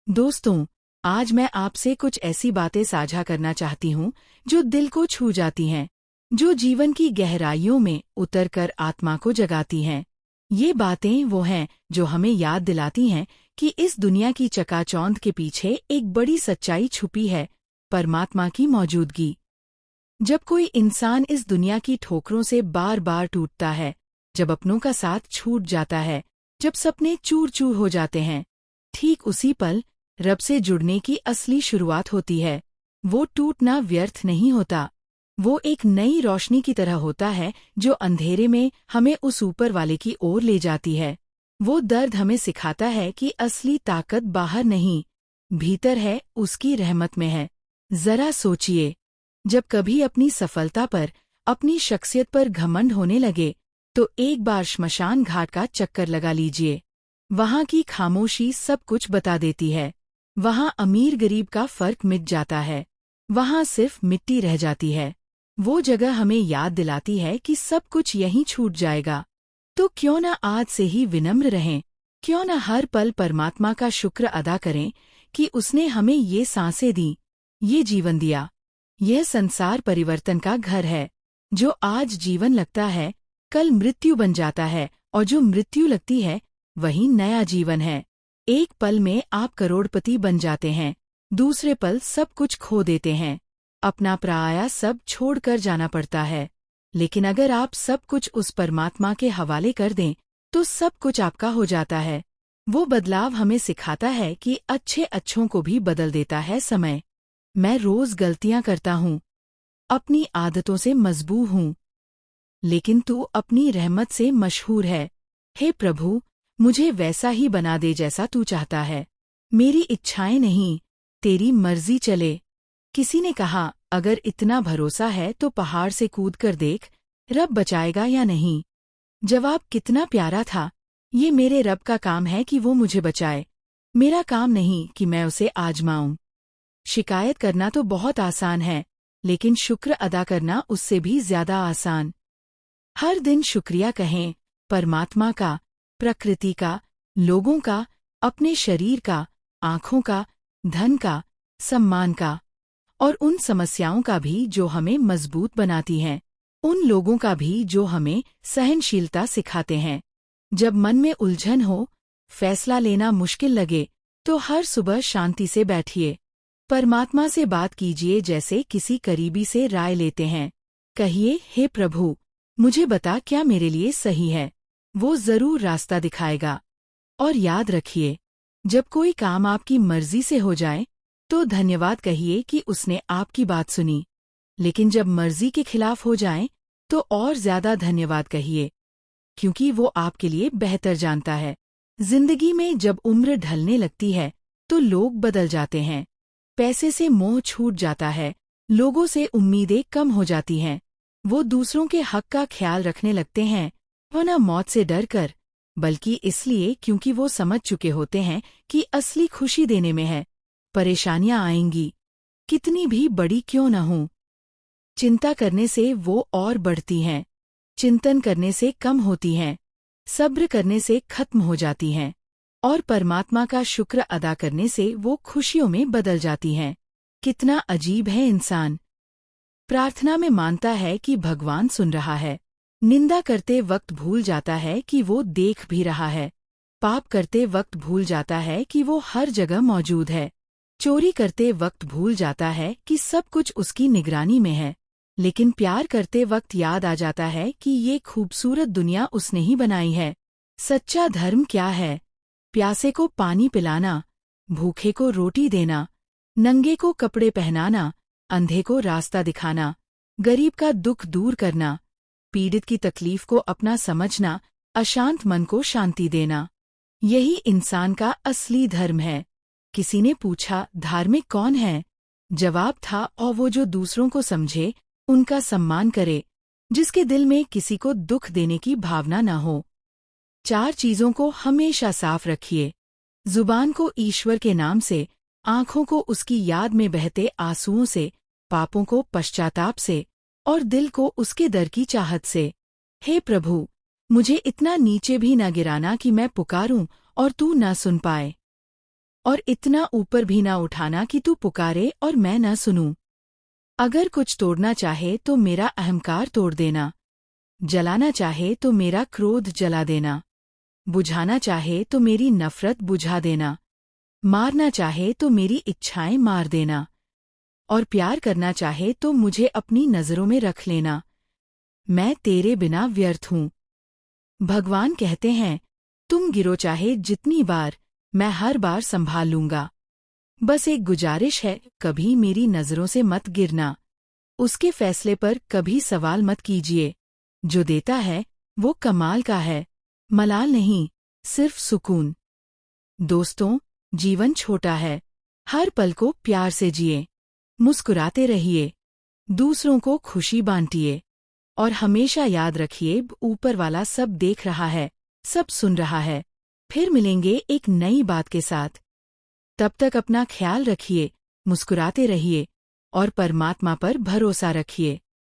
दोस्तों, आज मैं आपसे कुछ ऐसी बातें साझा करना चाहती हूँ जो दिल को छू जाती हैं, जो जीवन की गहराइयों में उतरकर आत्मा को जगाती हैं। ये बातें वो हैं जो हमें याद दिलाती हैं कि इस दुनिया की चकाचौंध के पीछे एक बड़ी सच्चाई छुपी है, परमात्मा की मौजूदगी। जब कोई इंसान इस दुनिया की ठोकरों से बार बार टूटता है, जब अपनों का साथ छूट जाता है, जब सपने चूर चूर हो जाते हैं, ठीक उसी पल रब से जुड़ने की असली शुरुआत होती है। वो टूटना व्यर्थ नहीं होता। वो एक नई रोशनी की तरह होता है जो अंधेरे में हमें उस ऊपर वाले की ओर ले जाती है। वो दर्द हमें सिखाता है कि असली ताकत बाहर नहीं, भीतर है, उसकी रहमत में है। जरा सोचिए, जब कभी अपनी सफलता पर, अपनी शख्सियत पर घमंड होने लगे, तो एक बार श्मशान घाट का चक्कर लगा लीजिए। वहाँ की खामोशी सब कुछ बता देती है। वहाँ अमीर गरीब का फर्क मिट जाता है। वहाँ सिर्फ मिट्टी रह जाती है। वो जगह हमें याद दिलाती है कि सब कुछ यहीं छूट जाएगा। तो क्यों न आज से ही विनम्र रहें, क्यों न हर पल परमात्मा का शुक्र अदा करें कि उसने हमें ये सांसें दी, ये जीवन दिया। यह संसार परिवर्तन का घर है। जो आज जीवन लगता है, कल मृत्यु बन जाता है, और जो मृत्यु लगती है, वही नया जीवन है। एक पल में आप करोड़पति बन जाते हैं, दूसरे पल सब कुछ खो देते हैं। अपना पराया सब छोड़कर जाना पड़ता है। लेकिन अगर आप सब कुछ उस परमात्मा के हवाले कर दें, तो सब कुछ आपका हो जाता है। वो बदलाव हमें सिखाता है कि अच्छे अच्छों को भी बदल देता है समय। मैं रोज गलतियां करता हूँ, अपनी आदतों से मजबूर हूँ, लेकिन तू अपनी रहमत से मशहूर है। हे प्रभु, मुझे वैसा ही बना दे जैसा तू चाहता है। मेरी इच्छाएं नहीं, तेरी मर्जी चले। किसी ने कहा, अगर इतना भरोसा है तो पहाड़ से कूद कर देख, रब बचाएगा या नहीं। जवाब कितना प्यारा था। ये मेरे रब का काम है कि वो मुझे बचाए, मेरा काम नहीं कि मैं उसे आजमाऊं। शिकायत करना तो बहुत आसान है, लेकिन शुक्र अदा करना उससे भी ज्यादा आसान। हर दिन शुक्रिया कहें, परमात्मा का, प्रकृति का, लोगों का, अपने शरीर का, आँखों का, धन का, सम्मान का, और उन समस्याओं का भी जो हमें मजबूत बनाती हैं, उन लोगों का भी जो हमें सहनशीलता सिखाते हैं। जब मन में उलझन हो, फैसला लेना मुश्किल लगे, तो हर सुबह शांति से बैठिए। परमात्मा से बात कीजिए जैसे किसी करीबी से राय लेते हैं। कहिए, हे प्रभु, मुझे बता क्या मेरे लिए सही है। वो जरूर रास्ता दिखाएगा। और याद रखिए, जब कोई काम आपकी मर्जी से हो जाए, तो धन्यवाद कहिए कि उसने आपकी बात सुनी। लेकिन जब मर्जी के खिलाफ हो जाए, तो और ज्यादा धन्यवाद कहिए, क्योंकि वो आपके लिए बेहतर जानता है। जिंदगी में जब उम्र ढलने लगती है, तो लोग बदल जाते हैं। पैसे से मोह छूट जाता है, लोगों से उम्मीदें कम हो जाती हैं। वो दूसरों के हक का ख्याल रखने लगते हैं, वो न मौत से डर कर, बल्कि इसलिए क्योंकि वो समझ चुके होते हैं कि असली खुशी देने में है। परेशानियां आएंगी, कितनी भी बड़ी क्यों न हों। चिंता करने से वो और बढ़ती हैं, चिंतन करने से कम होती हैं, सब्र करने से खत्म हो जाती हैं, और परमात्मा का शुक्र अदा करने से वो खुशियों में बदल जाती हैं। कितना अजीब है इंसान। प्रार्थना में मानता है कि भगवान सुन रहा है, निंदा करते वक्त भूल जाता है कि वो देख भी रहा है, पाप करते वक्त भूल जाता है कि वो हर जगह मौजूद है, चोरी करते वक्त भूल जाता है कि सब कुछ उसकी निगरानी में है, लेकिन प्यार करते वक्त याद आ जाता है कि ये खूबसूरत दुनिया उसने ही बनाई है। सच्चा धर्म क्या है? प्यासे को पानी पिलाना, भूखे को रोटी देना, नंगे को कपड़े पहनाना, अंधे को रास्ता दिखाना, गरीब का दुख दूर करना, पीड़ित की तकलीफ को अपना समझना, अशांत मन को शांति देना। यही इंसान का असली धर्म है। किसी ने पूछा, धार्मिक कौन है? जवाब था, और वो जो दूसरों को समझे, उनका सम्मान करे, जिसके दिल में किसी को दुख देने की भावना न हो। 4 चीजों को हमेशा साफ रखिए। जुबान को ईश्वर के नाम से, आँखों को उसकी याद में बहते आंसुओं से, पापों को पश्चाताप से, और दिल को उसके दर की चाहत से। हे प्रभु, मुझे इतना नीचे भी न गिराना कि मैं पुकारूं और तू न सुन पाए। और इतना ऊपर भी ना उठाना कि तू पुकारे और मैं न सुनूं। अगर कुछ तोड़ना चाहे तो मेरा अहंकार तोड़ देना, जलाना चाहे तो मेरा क्रोध जला देना, बुझाना चाहे तो मेरी नफरत बुझा देना, मारना चाहे तो मेरी इच्छाएं मार देना, और प्यार करना चाहे तो मुझे अपनी नजरों में रख लेना। मैं तेरे बिना व्यर्थ हूँ। भगवान कहते हैं, तुम गिरो चाहे जितनी बार, मैं हर बार संभाल लूंगा। बस एक गुजारिश है, कभी मेरी नजरों से मत गिरना। उसके फैसले पर कभी सवाल मत कीजिए। जो देता है वो कमाल का है, मलाल नहीं, सिर्फ सुकून। दोस्तों, जीवन छोटा है, हर पल को प्यार से जिए, मुस्कुराते रहिए, दूसरों को खुशी बांटिए, और हमेशा याद रखिए, ऊपर वाला सब देख रहा है, सब सुन रहा है। फिर मिलेंगे एक नई बात के साथ। तब तक अपना ख्याल रखिए, मुस्कुराते रहिए और परमात्मा पर भरोसा रखिए।